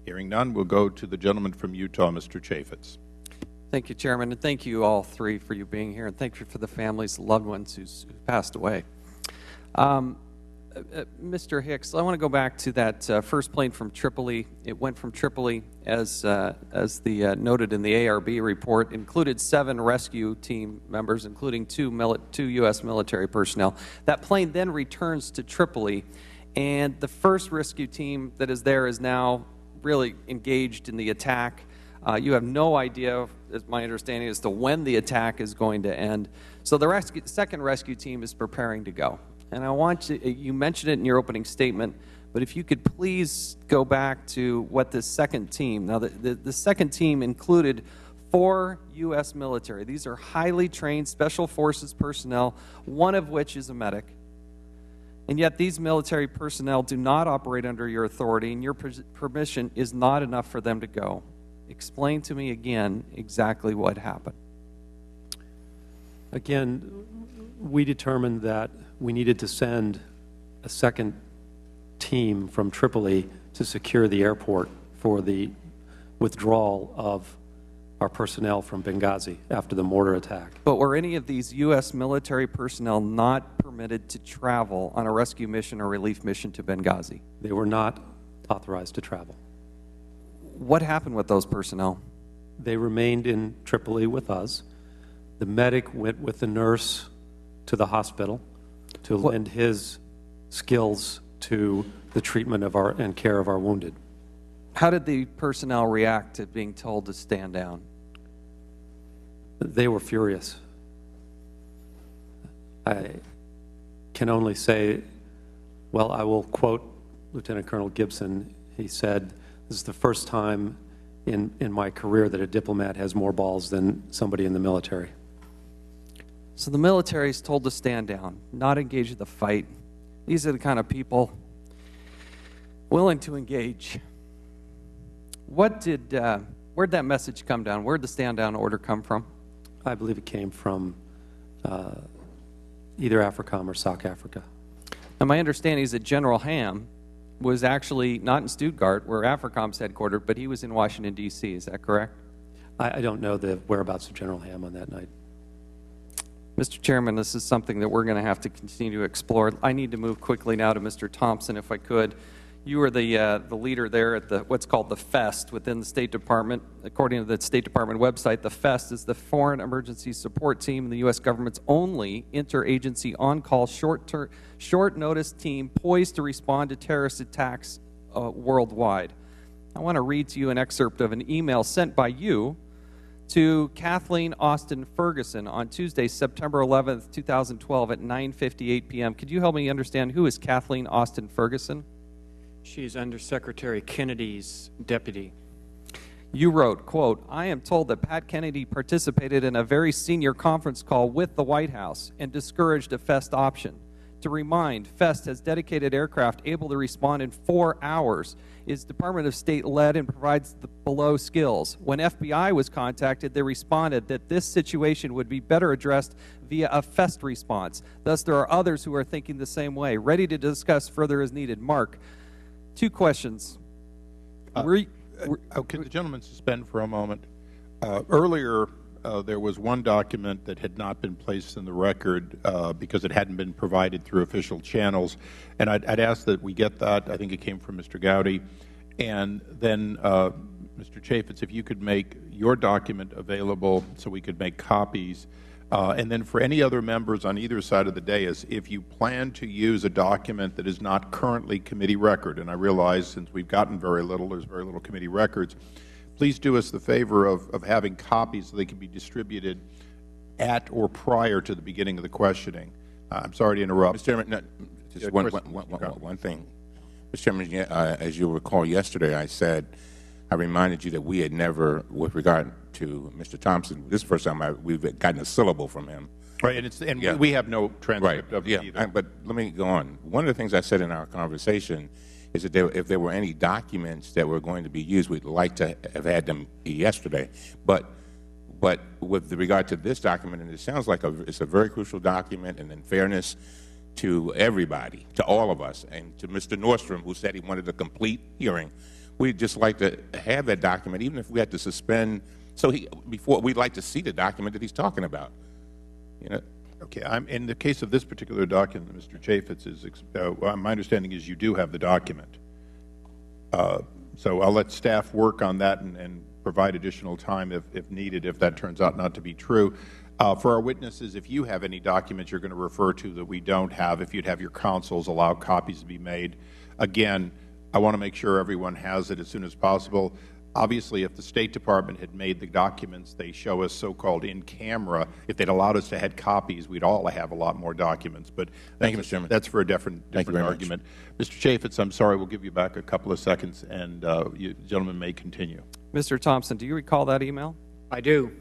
Hearing none, we'll go to the gentleman from Utah, Mr. Chaffetz. Thank you, Chairman, and thank you all three for you being here, and thank you for the families, loved ones who passed away. Mr. Hicks, I want to go back to that first plane from Tripoli. It went from Tripoli, as noted in the ARB report, included 7 rescue team members, including two U.S. military personnel. That plane then returns to Tripoli, and the first rescue team that is there is now really engaged in the attack. You have no idea, as my understanding, as to when the attack is going to end. So the second rescue team is preparing to go. And I want you mentioned it in your opening statement, but if you could please go back to what the second team, now the second team included 4 U.S. military. These are highly trained Special Forces personnel, one of which is a medic. And yet these military personnel do not operate under your authority, and your permission is not enough for them to go. Explain to me again exactly what happened. Again, we determined that we needed to send a second team from Tripoli to secure the airport for the withdrawal of our personnel from Benghazi after the mortar attack. But were any of these U.S. military personnel not permitted to travel on a rescue mission or relief mission to Benghazi? They were not authorized to travel. What happened with those personnel? They remained in Tripoli with us. The medic went with the nurse to the hospital to lend his skills to the treatment of and care of our wounded. How did the personnel react to being told to stand down? They were furious. I can only say, well, I will quote Lieutenant Colonel Gibson. He said, "This is the first time in my career that a diplomat has more balls than somebody in the military." So the military is told to stand down, not engage in the fight. These are the kind of people willing to engage. Where'd that message come down? Where'd the stand down order come from? I believe it came from either AFRICOM or SOC Africa. Now my understanding is that General Ham was actually not in Stuttgart, where AFRICOM's headquartered, but he was in Washington, D.C. Is that correct? I don't know the whereabouts of General Ham on that night. Mr. Chairman, this is something that we're going to have to continue to explore. I need to move quickly now to Mr. Thompson, if I could. You were the leader there at what's called the FEST within the State Department. According to the State Department website, the FEST is the Foreign Emergency Support Team, and the U.S. government's only interagency on-call short-notice team poised to respond to terrorist attacks worldwide. I want to read to you an excerpt of an email sent by you to Kathleen Austin Ferguson on Tuesday, September 11th, 2012 at 9:58 p.m. Could you help me understand who is Kathleen Austin Ferguson? She's Undersecretary Kennedy's deputy. You wrote, quote, "I am told that Pat Kennedy participated in a very senior conference call with the White House and discouraged a FEST option. To remind, FEST has dedicated aircraft able to respond in 4 hours, is Department of State led and provides the below skills. When FBI was contacted, they responded that this situation would be better addressed via a FEST response. Thus, there are others who are thinking the same way. Ready to discuss further as needed." Mark, 2 questions. Could the gentleman suspend for a moment? Earlier, there was one document that had not been placed in the record because it hadn't been provided through official channels, and I'd ask that we get that. I think it came from Mr. Gowdy. And then, Mr. Chaffetz, if you could make your document available so we could make copies. And then for any other members on either side of the dais, if you plan to use a document that is not currently committee record, and I realize since we've gotten very little, there's very little committee records, please do us the favor of having copies so they can be distributed at or prior to the beginning of the questioning. I'm sorry to interrupt. Mr. Chairman, just one thing. Mr. Chairman, as you'll recall yesterday, I reminded you that we had never, with regard to Mr. Thompson, this is the first time we've gotten a syllable from him. Right, and we have no transcript of it either. But let me go on. One of the things I said in our conversation is that if there were any documents that were going to be used, we'd like to have had them yesterday. But with regard to this document, and it sounds like it's a very crucial document, and in fairness to everybody, to all of us, and to Mr. Nordstrom, who said he wanted a complete hearing, we'd just like to have that document, even if we had to suspend. So we'd like to see the document that he's talking about. You know. Okay. In the case of this particular document, Mr. Chaffetz, my understanding is you do have the document. So I'll let staff work on that and provide additional time if needed, if that turns out not to be true. For our witnesses, if you have any documents you're going to refer to that we don't have, if you'd have your counsels allow copies to be made. Again, I want to make sure everyone has it as soon as possible. Obviously, if the State Department had made the documents they show us so-called in camera, if they'd allowed us to have copies, we'd all have a lot more documents. But thank you, Mr. Chairman. That's for a different argument. Mr. Chaffetz, I'm sorry, we'll give you back a couple of seconds, and you gentlemen may continue. Mr. Thompson, do you recall that email? I do.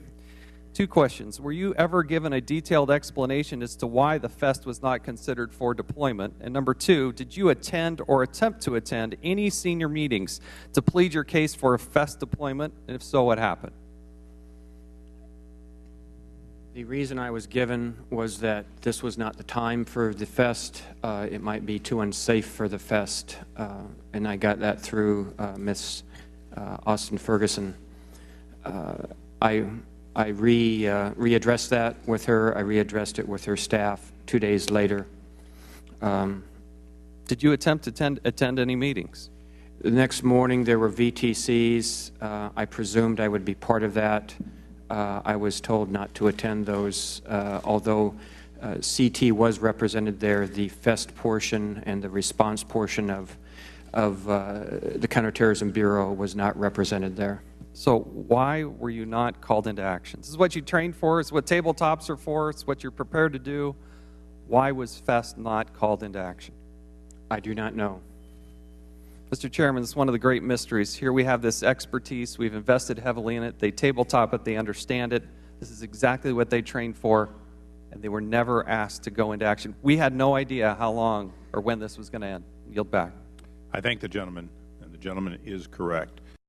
2 questions. Were you ever given a detailed explanation as to why the FEST was not considered for deployment? And number 2, did you attend or attempt to attend any senior meetings to plead your case for a FEST deployment? And if so, what happened? The reason I was given was that this was not the time for the FEST. It might be too unsafe for the FEST. And I got that through Ms. Austin Ferguson. I readdressed that with her. I readdressed it with her staff 2 days later. Did you attempt to attend any meetings? The next morning there were VTCs. I presumed I would be part of that. I was told not to attend those, although CT was represented there. The FEST portion and the response portion of the Counterterrorism Bureau was not represented there. So why were you not called into action? This is what you trained for. It's what tabletops are for. It's what you're prepared to do. Why was FEST not called into action? I do not know. Mr. Chairman, this is one of the great mysteries. Here we have this expertise. We've invested heavily in it. They tabletop it. They understand it. This is exactly what they trained for, and they were never asked to go into action. We had no idea how long or when this was going to end. Yield back. I thank the gentleman, and the gentleman is correct.